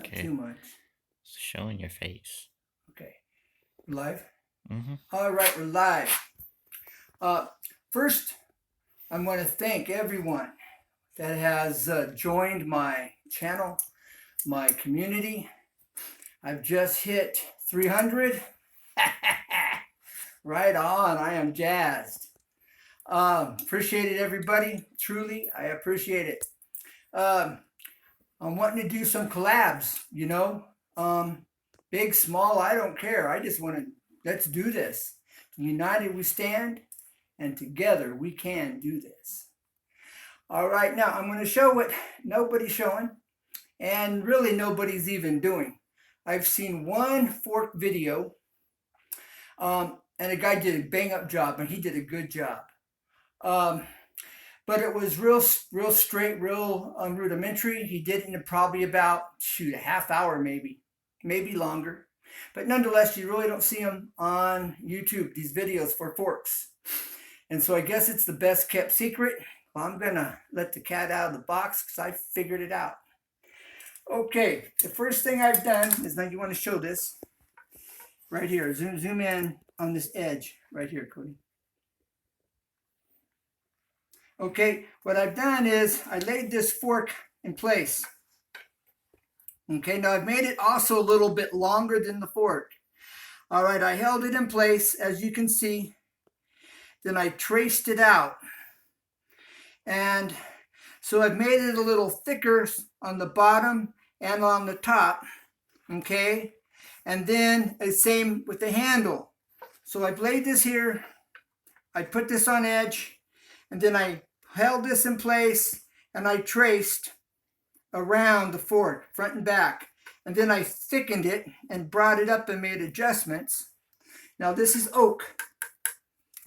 Not Okay. too much. It's showing your face. Okay. Live? Mm-hmm. All right, we're live. First, I want to thank everyone that has joined my channel, my community. I've just hit 300. Right on. I am jazzed. Appreciate it, everybody. Truly, I appreciate it. I'm wanting to do some collabs, you know. Big, small, I don't care. I just want to, let's do this. United we stand, and together we can do this. All right, now I'm going to show what nobody's showing, and really nobody's even doing. I've seen one fork video, and a guy did a bang-up job, and he did a good job. But it was real straight, real rudimentary. He did it in probably about, a half hour maybe longer. But nonetheless, you really don't see them on YouTube, these videos for forks. And so I guess it's the best kept secret. Well, I'm going to let the cat out of the box because I figured it out. Okay, the first thing I've done is, now you want to show this right here. Zoom in on this edge right here, Cody. Okay, what I've done is I laid this fork in place. Okay, now I've made it also a little bit longer than the fork. All right, I held it in place, as you can see. Then I traced it out. And so I've made it a little thicker on the bottom and on the top. Okay, and then the same with the handle. So I've laid this here. I put this on edge, and then I held this in place, and I traced around the fork, front and back. And then I thickened it and brought it up and made adjustments. Now this is oak.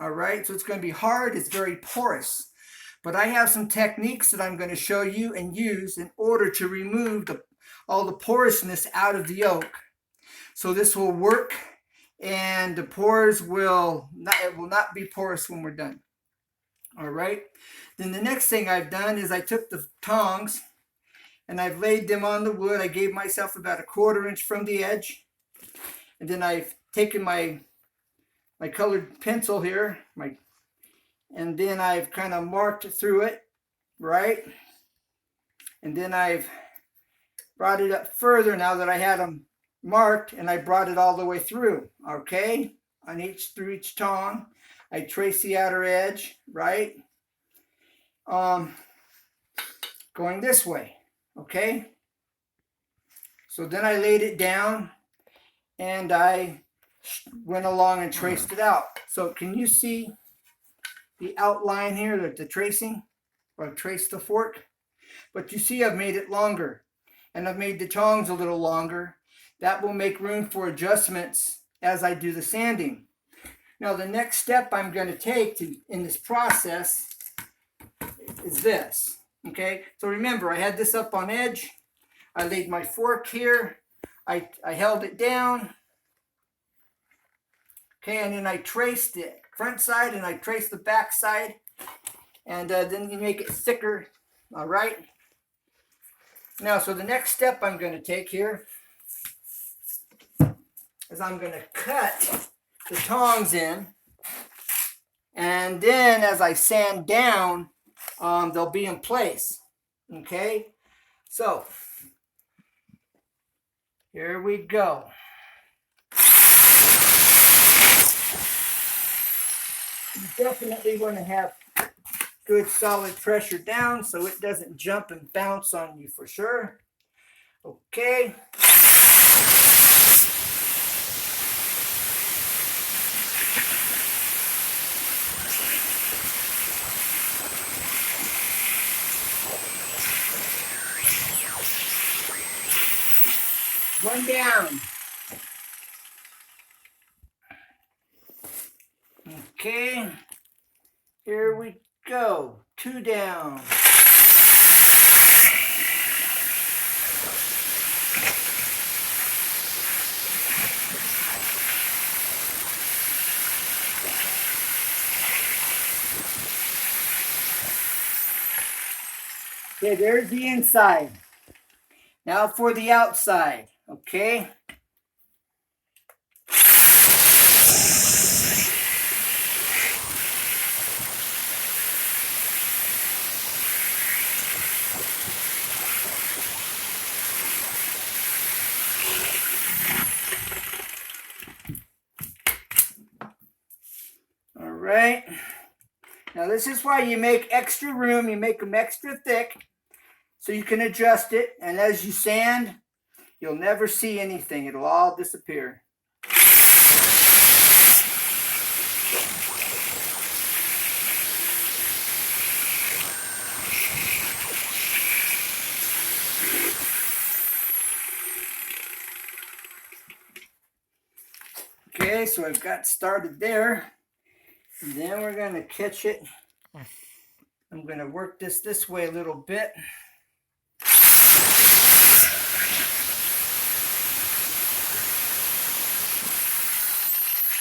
All right, so it's going to be hard. It's very porous. But I have some techniques that I'm going to show you and use in order to remove all the porousness out of the oak. So this will work, and the pores will not be porous when we're done. All right. Then the next thing I've done is I took the tongs and I've laid them on the wood. I gave myself about 1/4 inch from the edge. And then I've taken my colored pencil here, and then I've kind of marked through it, right? And then I've brought it up further now that I had them marked, and I brought it all the way through, okay? Through each tong. I trace the outer edge, right? Going this way, okay? So then I laid it down, and I went along and traced it out. So can you see the outline here, the tracing? I've traced the fork. But you see I've made it longer, and I've made the tongs a little longer. That will make room for adjustments as I do the sanding. Now the next step I'm going to take in this process is this. Okay, so remember, I had this up on edge. I laid my fork here. I held it down. Okay, and then I traced the front side and I traced the back side. And then you make it thicker. All right. Now, so the next step I'm going to take here is I'm going to cut the tongs in, and then as I sand down, they'll be in place. Okay, so here we go. You definitely want to have good solid pressure down so it doesn't jump and bounce on you for sure. Okay. One down. Okay, here we go. 2 down. Okay, there's the inside. Now for the outside, okay? All right. Now this is why you make extra room. You make them extra thick so you can adjust it. And as you sand, you'll never see anything. It'll all disappear. Okay, so I've got started there. And then we're going to catch it. I'm going to work this way a little bit.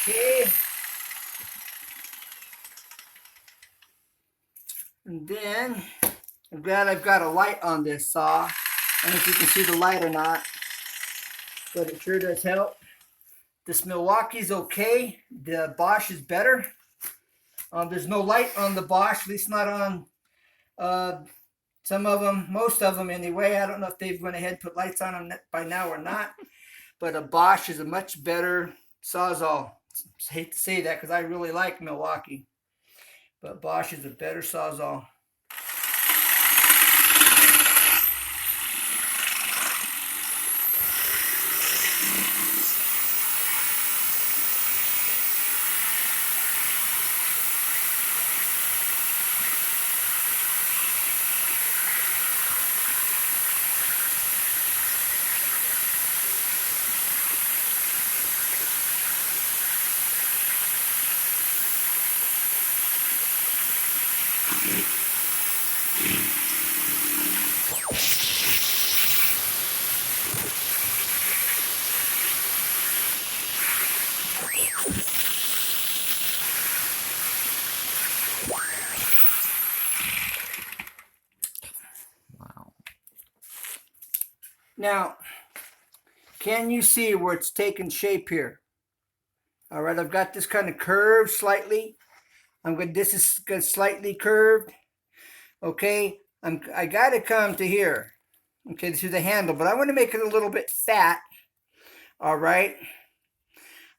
Okay. And then I'm glad I've got a light on this saw. I don't know if you can see the light or not, but it sure does help. This Milwaukee's okay. The Bosch is better. There's no light on the Bosch, at least not on some of them, most of them anyway. I don't know if they've went ahead and put lights on them by now or not, but a Bosch is a much better Sawzall. I hate to say that because I really like Milwaukee, but Bosch is a better Sawzall. Wow. Now, can you see where it's taken shape here? All right, I've got this kind of curved slightly. This is slightly curved. Okay, I got to come to here. Okay, this is the handle, but I want to make it a little bit fat. All right.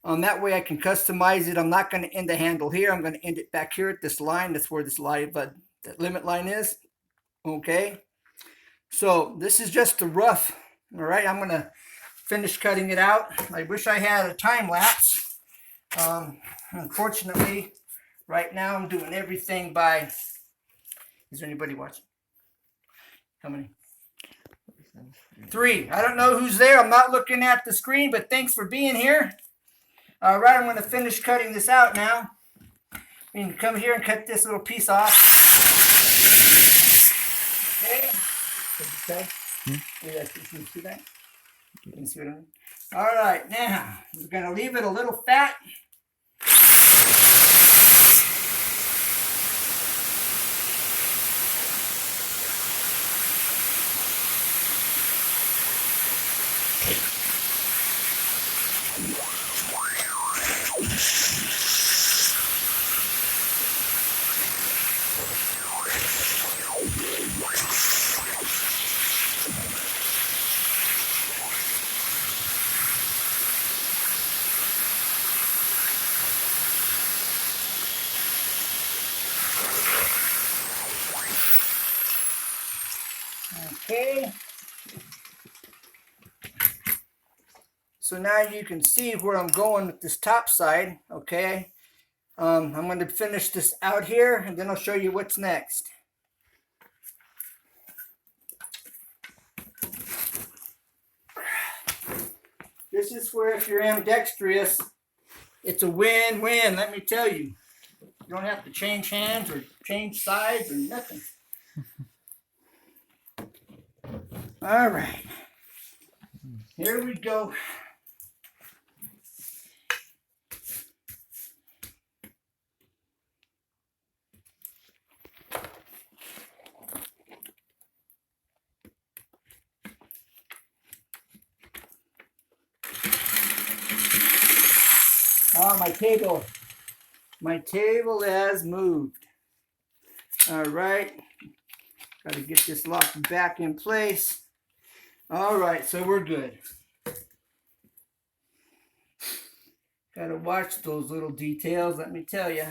That way I can customize it. I'm not going to end the handle here. I'm going to end it back here at this line. That's where this line, but that limit line is. Okay. So this is just the rough. All right. I'm going to finish cutting it out. I wish I had a time lapse. Unfortunately, right now I'm doing everything by. Is there anybody watching? How many? 3. I don't know who's there. I'm not looking at the screen, but thanks for being here. All right, I'm going to finish cutting this out now. You can come here and cut this little piece off. Okay. Okay. Yeah, can you see that? You can see what I mean? All right, now we're going to leave it a little fat. Okay. So now you can see where I'm going with this top side. Okay. I'm going to finish this out here and then I'll show you what's next. This is where if you're ambidextrous, it's a win-win, let me tell you. You don't have to change hands or change sides or nothing. All right. Here we go. Oh, my table. My table has moved. All right. Got to get this locked back in place. All right, so we're good. Got to watch those little details, let me tell you.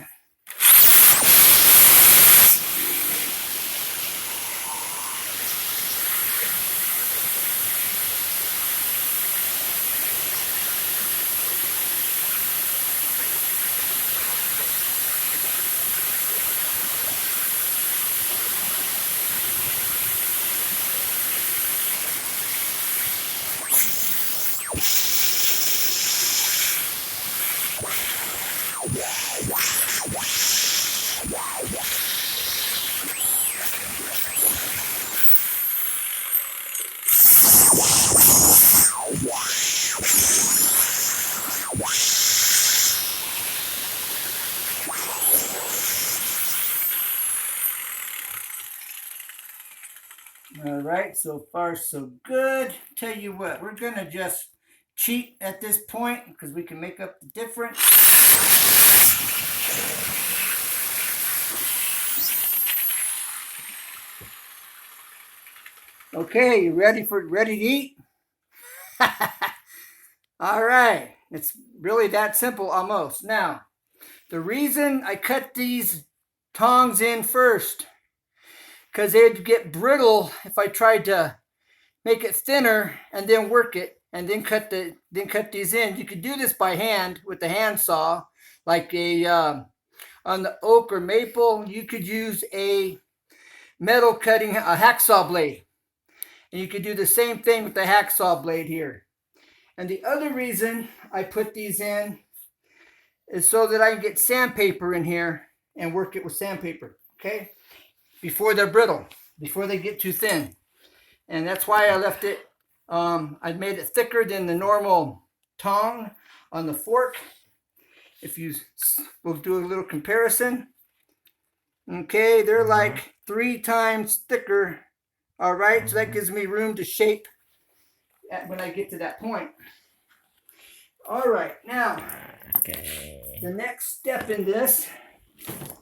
All right, so far so good. Tell you what, we're gonna just cheat at this point because we can make up the difference. Okay, you ready to eat? All right, it's really that simple almost. Now, the reason I cut these tongs in first, because they'd get brittle if I tried to make it thinner and then work it and then cut these in. You could do this by hand with the hand saw, like on the oak or maple. You could use a metal cutting, a hacksaw blade, and you could do the same thing with the hacksaw blade here. And the other reason I put these in is so that I can get sandpaper in here and work it with sandpaper, okay? Before they're brittle, before they get too thin. And that's why I left it, I made it thicker than the normal tong on the fork. We'll do a little comparison. Okay, they're like 3 times thicker. All right, so that gives me room to shape when I get to that point. All right, now, the next step in this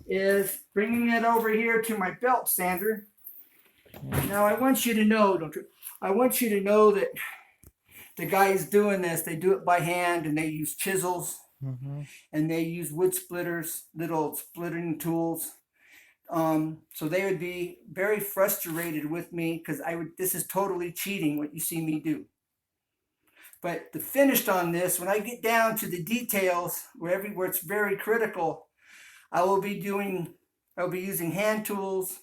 is bringing it over here to my belt sander. Now, I want you to know that the guys doing this, they do it by hand and they use chisels and they use wood splitters, little splitting tools. So they would be very frustrated with me because this is totally cheating what you see me do. But the finished on this, when I get down to the details, where it's very critical, I will be using hand tools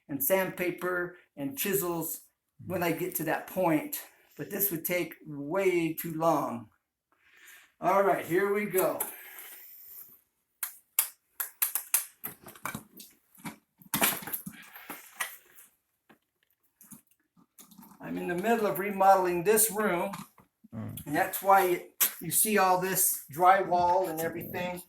and sandpaper and chisels when I get to that point. But this would take way too long. All right, here we go. I'm in the middle of remodeling this room, and that's why you see all this drywall and everything.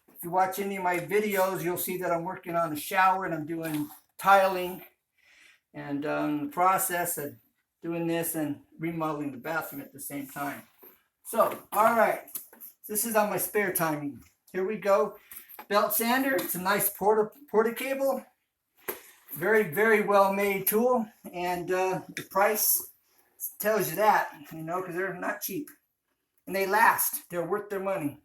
If you watch any of my videos, you'll see that I'm working on a shower and I'm doing tiling, and the process of doing this and remodeling the bathroom at the same time. So, all right, this is on my spare time. Here we go. Belt sander. It's a nice porta cable. Very, very well made tool, and the price tells you that, because they're not cheap, and they last. They're worth their money.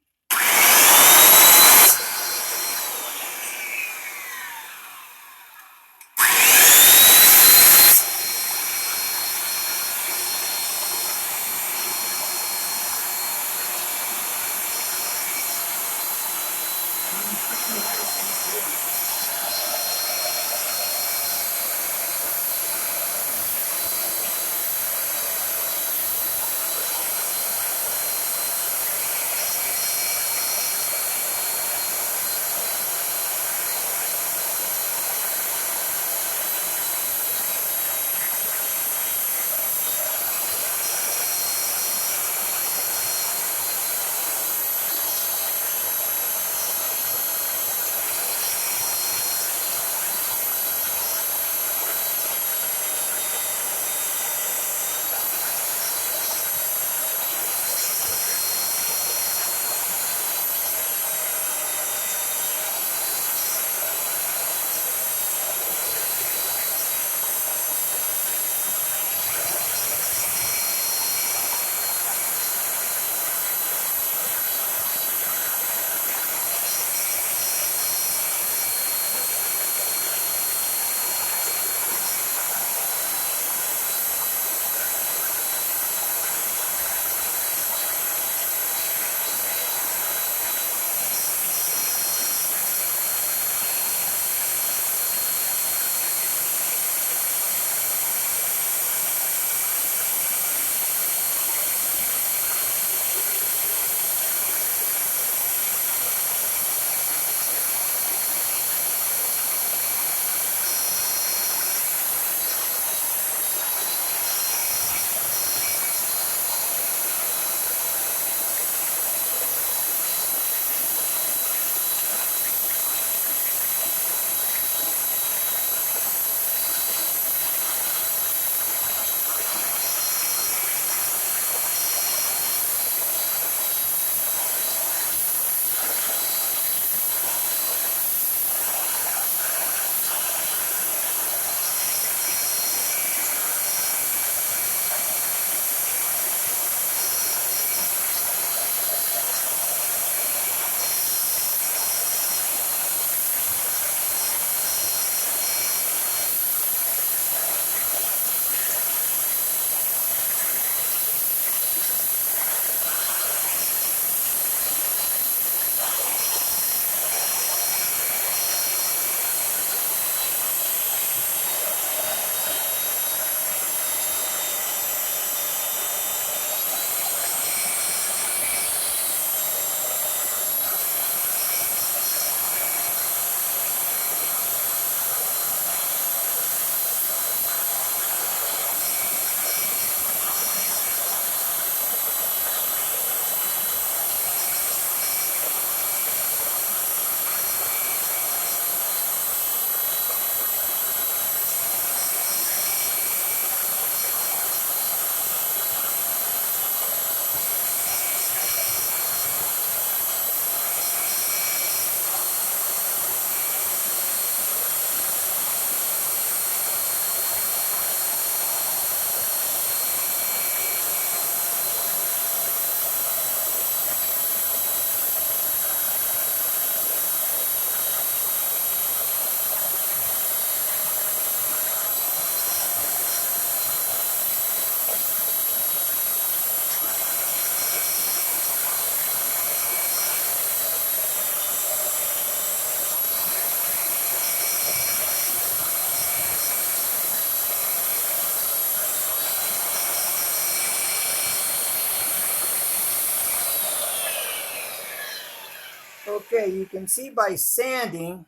Okay, you can see by sanding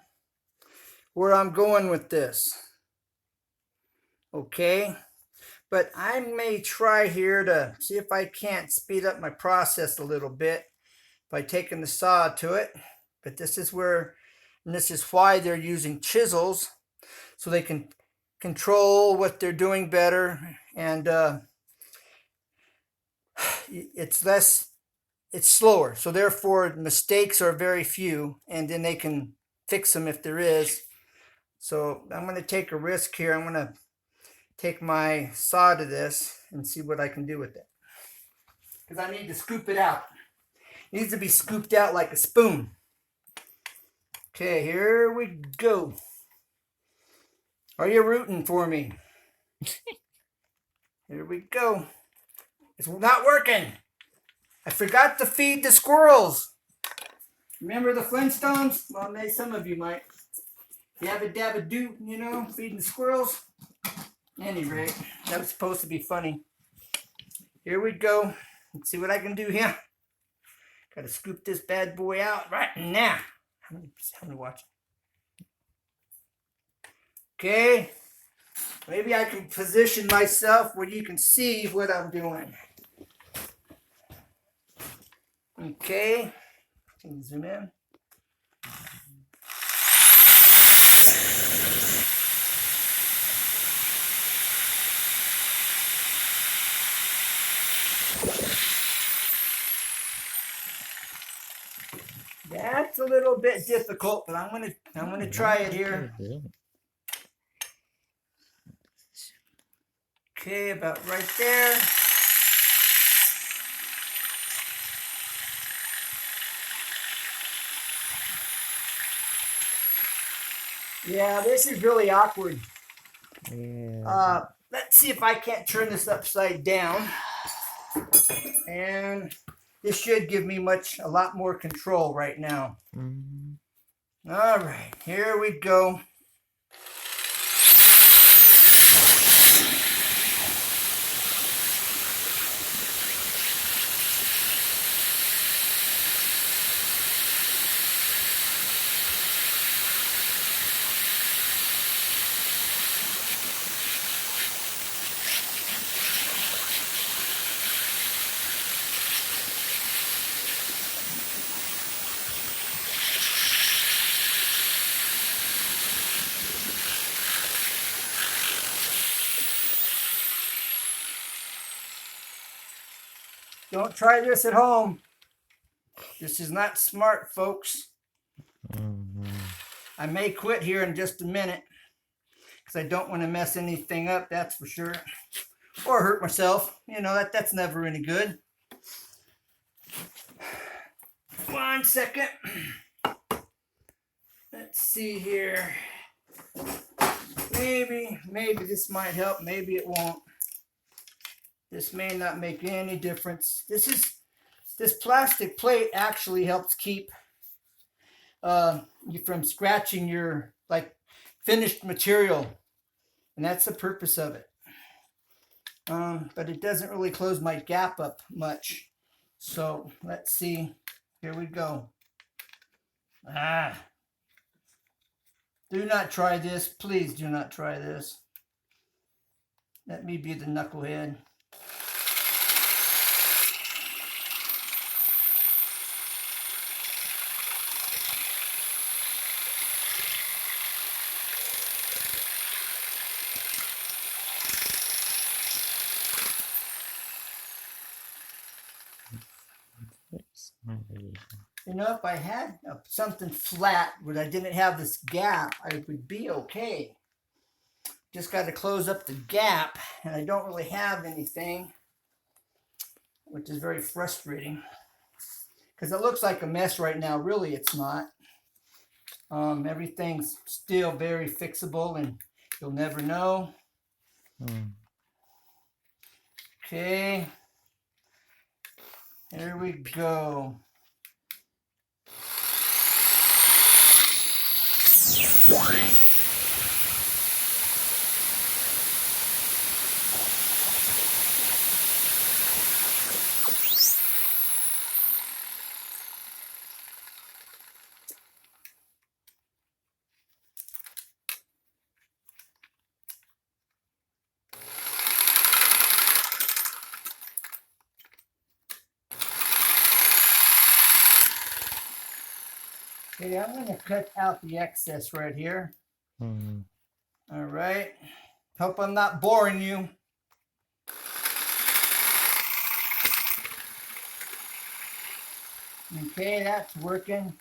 where I'm going with this. Okay, but I may try here to see if I can't speed up my process a little bit by taking the saw to it. But this is where, and this is why they're using chisels, so they can control what they're doing better, and it's slower, so therefore mistakes are very few, and then they can fix them if there is. So I'm going to take a risk here. I'm going to take my saw to this and see what I can do with it, because I need to scoop it out. It needs to be scooped out like a spoon. Okay, here we go. Are you rooting for me? Here we go. It's not working. I forgot to feed the squirrels. Remember the Flintstones? Well, maybe some of you might. Yabba dabba doo, you know, feeding the squirrels. Any rate, that was supposed to be funny. Here we go. Let's see what I can do here. Gotta scoop this bad boy out right now. How many watching? Okay. Maybe I can position myself where you can see what I'm doing. Okay. Can you zoom in? That's a little bit difficult, but I'm gonna try it here. Okay, about right there. Yeah, this is really awkward. Yeah. Let's see if I can't turn this upside down. And this should give me a lot more control right now. All right, here we go. Don't try this at home. This is not smart, folks. I may quit here in just a minute because I don't want to mess anything up, that's for sure. Or hurt myself. You know, that's never any good. 1 second. Let's see here. Maybe this might help. Maybe it won't. This may not make any difference. This plastic plate actually helps keep you from scratching your finished material, and that's the purpose of it. But it doesn't really close my gap up much. So let's see. Here we go. Do not try this. Please do not try this. Let me be the knucklehead. You know, if I had something flat where I didn't have this gap, I would be okay. Just got to close up the gap, and I don't really have anything, which is very frustrating because it looks like a mess right now. Really, it's not. Everything's still very fixable, and you'll never know. Okay, here we go. Okay, I'm going to cut out the excess right here. Mm. All right. Hope I'm not boring you. Okay, that's working.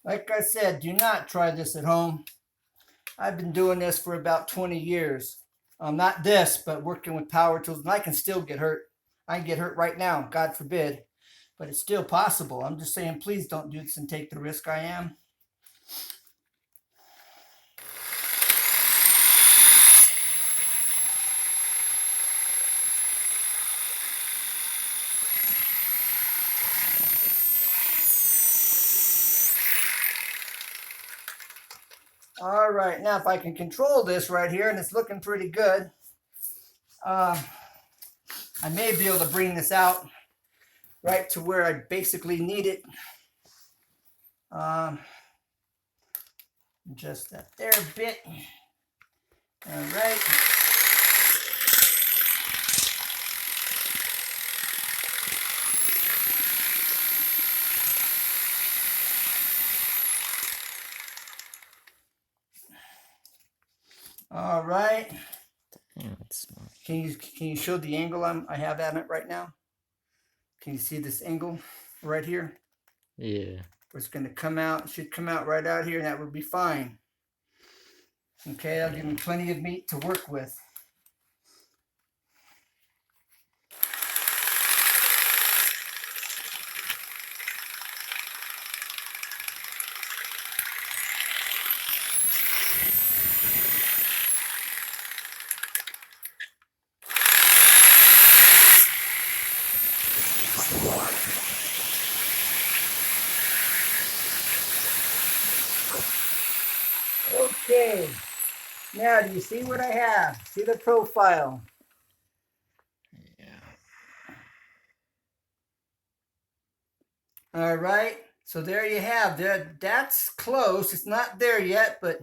Like I said, do not try this at home. I've been doing this for about 20 years. Not this, but working with power tools, and I can still get hurt. I can get hurt right now, God forbid, but it's still possible. I'm just saying, please don't do this and take the risk I am. All right, now if I can control this right here, and it's looking pretty good, I may be able to bring this out right to where I basically need it. Just that there a bit. All right. All right. Yeah, that's smart. Can you show the angle I have at it right now? Can you see this angle right here? Yeah. It's going to come out. It should come out right out here, and that would be fine. Okay, that'll give me plenty of meat to work with. Okay, now do you see what I have? See the profile? Yeah. All right, so there you have that. That's close. It's not there yet, but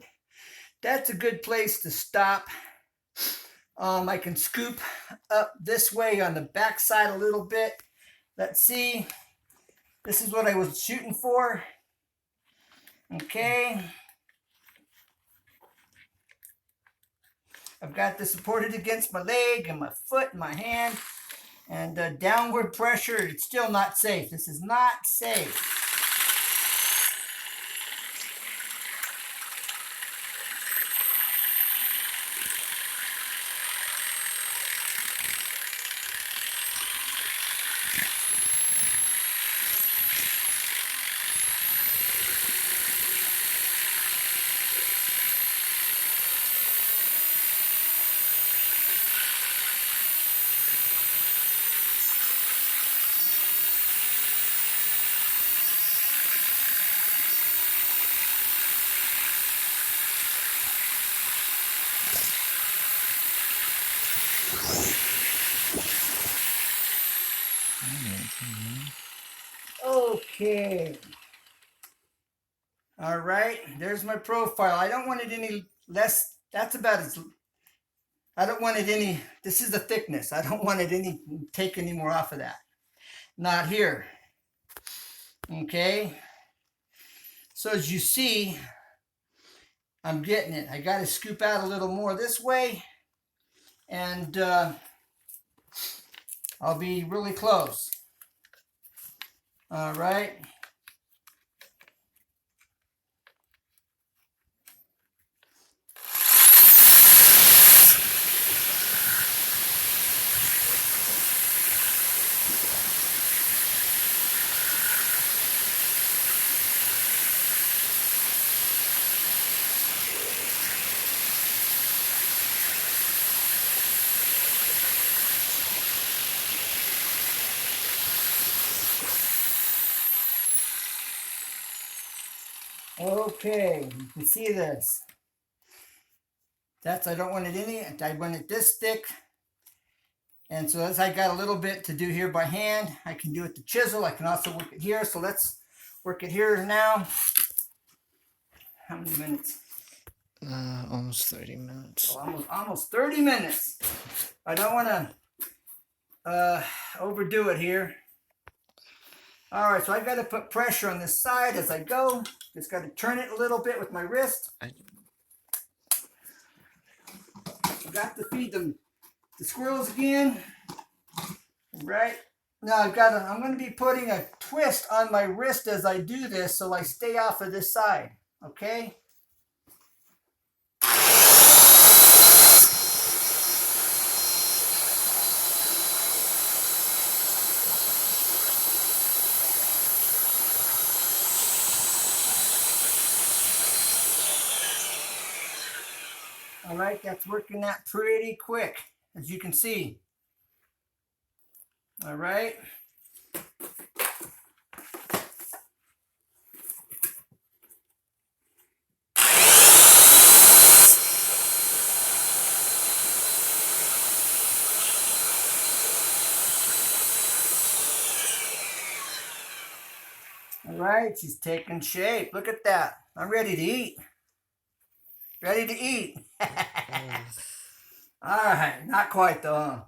that's a good place to stop. I can scoop up this way on the back side a little bit. Let's see. This is what I was shooting for. Okay. I've got this supported against my leg and my foot and my hand. And downward pressure, it's still not safe. This is not safe. Okay. All right, there's my profile. I don't want it any less. That's about as. I don't want it any. This is the thickness. I don't want it take any more off of that. Not here. Okay. So as you see, I'm getting it. I got to scoop out a little more this way, and I'll be really close. All right. Okay, you can see this. I don't want it any, I want it this thick. And so as I got a little bit to do here by hand, I can do it with the chisel. I can also work it here. So let's work it here now. How many minutes? Almost 30 minutes. Oh, almost 30 minutes. I don't want to overdo it here. All right, so I've got to put pressure on this side as I go. Just got to turn it a little bit with my wrist. I've got to feed them the squirrels again. Right. Now I'm going to be putting a twist on my wrist as I do this so I stay off of this side. Okay. All right, that's working that pretty quick, as you can see. All right. All right, she's taking shape. Look at that. I'm ready to eat. Ready to eat. All right, not quite though, huh?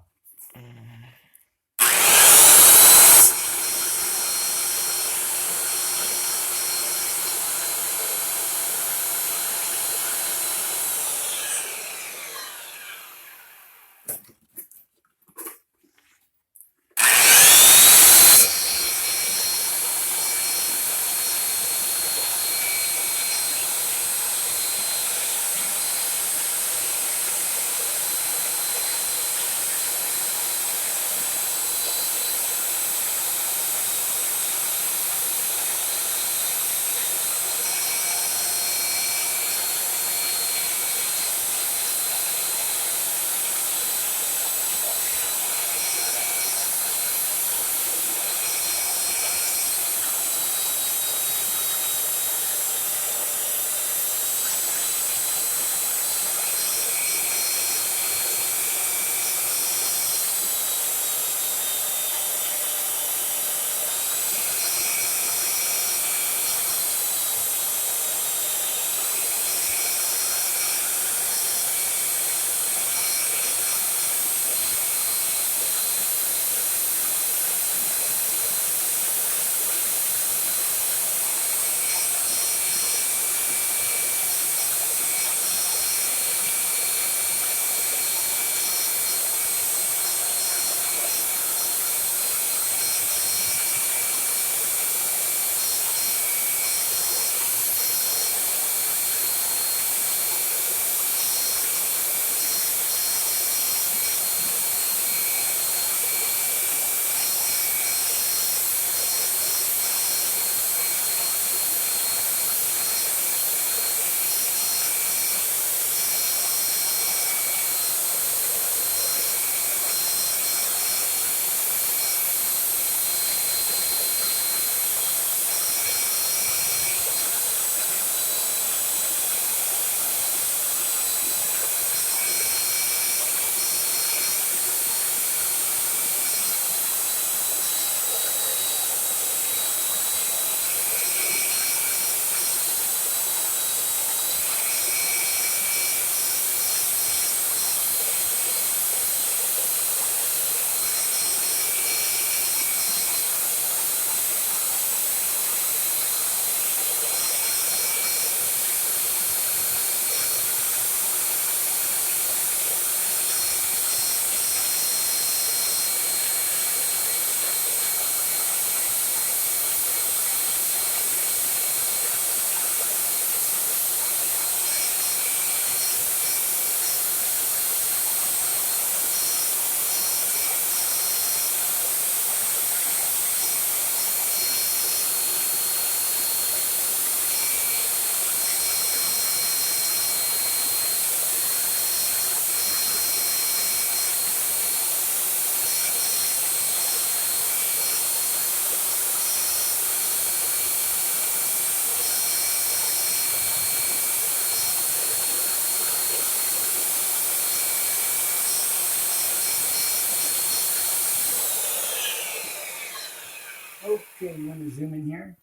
Okay, you want to zoom in here?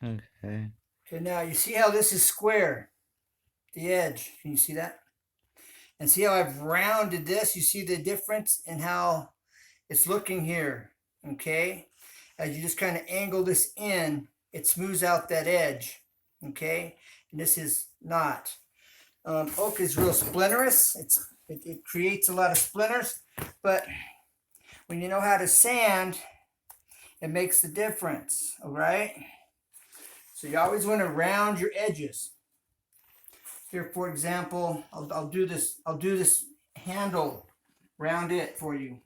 Okay. Okay, now you see how this is square, the edge. Can you see that? And see how I've rounded this? You see the difference in how it's looking here, okay? As you just kind of angle this in, it smooths out that edge, okay? And this is not. Oak is real splinterous. It creates a lot of splinters, but when you know how to sand, it makes the difference, all right? So you always want to round your edges. Here, for example, I'll do this handle, round it for you.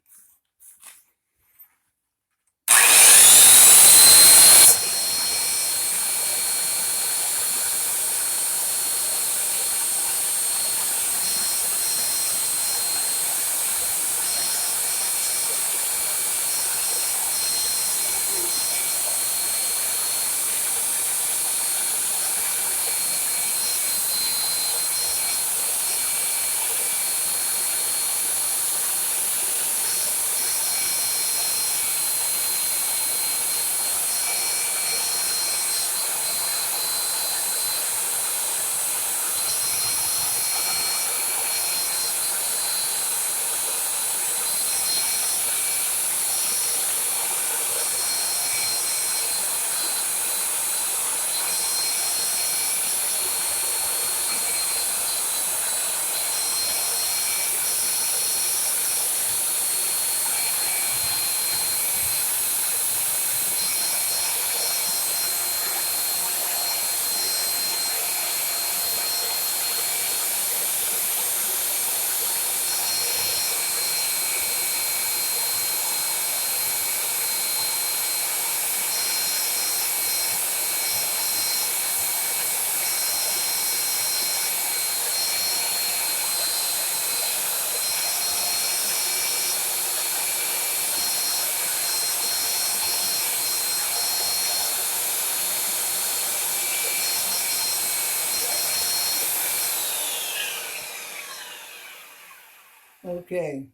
Okay,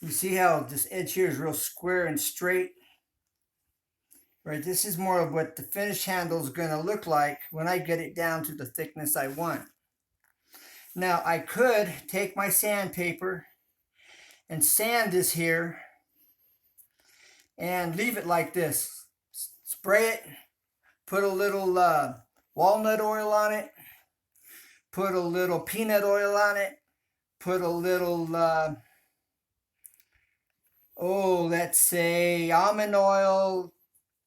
you see how this edge here is real square and straight? Right, this is more of what the finished handle is going to look like when I get it down to the thickness I want. Now I could take my sandpaper and sand this here and leave it like this. Spray it, put a little walnut oil on it, put a little peanut oil on it, put a little let's say almond oil,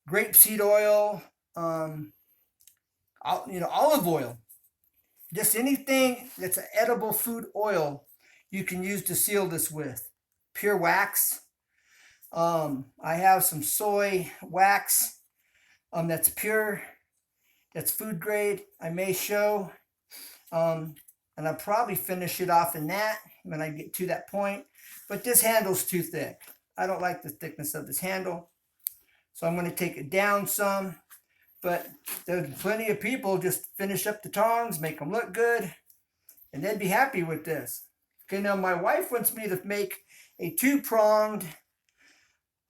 grapeseed oil, olive oil, just anything that's an edible food oil you can use to seal this with. Pure wax. I have some soy wax that's pure, that's food grade. I may show, and I'll probably finish it off in that when I get to that point. But this handle's too thick. I don't like the thickness of this handle. So I'm going to take it down some. But there's plenty of people just finish up the tongs, make them look good, and they'd be happy with this. Okay, now my wife wants me to make a two-pronged,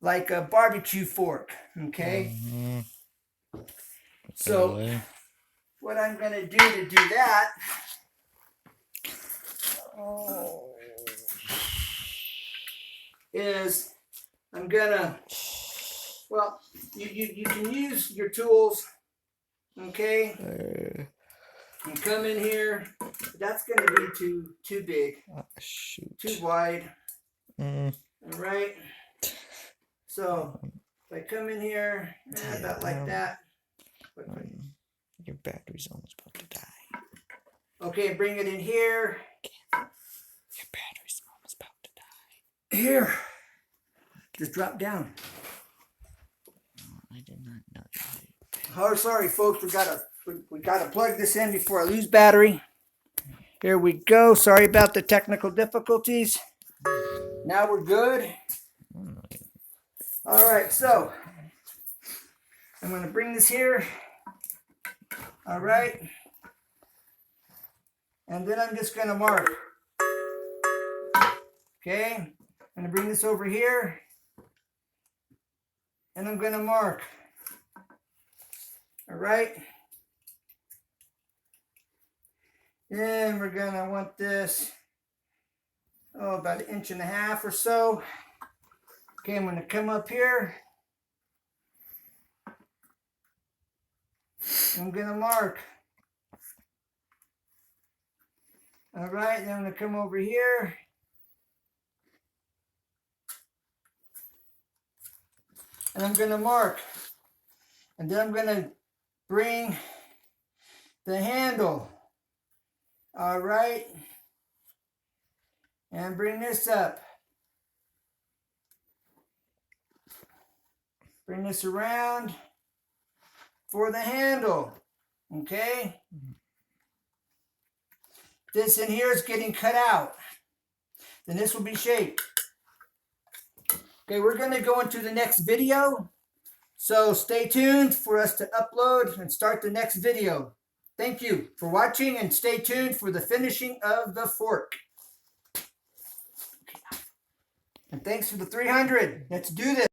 like a barbecue fork. Okay? So what I'm going to do that is I'm going to, well, you can use your tools, okay? And come in here. That's going to be too big, too wide. All right. So if I come in here, about like that. Your battery's almost about to die. Okay, bring it in here. Your battery's almost about to die. Here. Just drop down. I did not know that. Oh, sorry, folks. We gotta plug this in before I lose battery. Here we go. Sorry about the technical difficulties. Now we're good. All right, so I'm going to bring this here. All right. And then I'm just going to mark. Okay. I'm going to bring this over here. and I'm going to mark. All right. Then we're going to want this, about 1.5 inches or so. Okay, I'm going to come up here. I'm going to mark. All right, then I'm going to come over here. And I'm going to mark. And then I'm going to bring the handle. All right. And bring this up. Bring this around for the handle. Okay. This in here is getting cut out. Then this will be shaped. Okay, we're going to go into the next video. So stay tuned for us to upload and start the next video. Thank you for watching and stay tuned for the finishing of the fork. And thanks for the 300. Let's do this.